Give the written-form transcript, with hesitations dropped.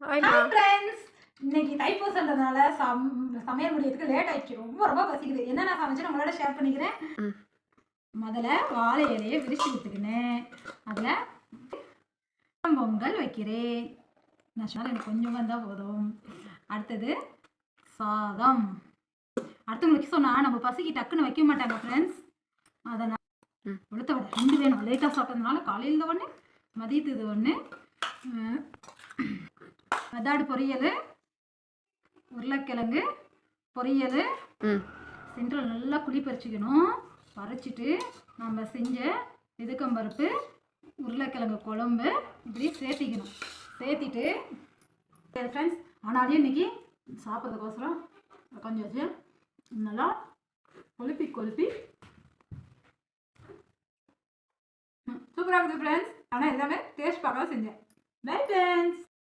ஹாய்மா friends, இன்னைக்கு தைப்பூசன்றதுனால சமையல் முடியறதுக்கு லேட் ஆயிடுச்சு. ரொம்ப பசிக்குது. என்ன நான் சமைச்சு உங்களோட ஷேர் பண்ணிக்கிறேன். முதல்ல வாழை இலையை விரிச்சு விட்டுக்கினேன். அதில் பொங்கல் வைக்கிறேன். நான் எனக்கு கொஞ்சம் வந்தால் போதும். அடுத்தது சாதம். அடுத்தவங்களுக்கு சொன்னால் நம்ம பசிக்கு டக்குன்னு வைக்க மாட்டாங்க ஃப்ரெண்ட்ஸ். அதை நான் உளுத்த விட 2 வேணும். லேட்டாக சாப்பிட்டதுனால காலையில் ஒன்று, மதியத்துது ஒன்று. மதாடு பொரியல், உருளைக்கிழங்கு பொரியல். சென்ட்ரல் நல்லா குழி பறிச்சிக்கணும். பறிச்சிட்டு நம்ம செஞ்ச இதுக்கம்பருப்பு உருளைக்கிழங்கு குழம்பு இப்படி சேர்த்திக்கணும். சேர்த்திட்டு ஃப்ரெண்ட்ஸ், ஆனாலே இன்னைக்கு சாப்பிட்றதுக்கோசரம் கொஞ்சம் வச்சு நல்லா கொழுப்பி சூப்பராக இருக்குது ஃப்ரெண்ட்ஸ். ஆனால் எல்லாமே டேஸ்ட் பார்க்க செஞ்சேன். Bye friends.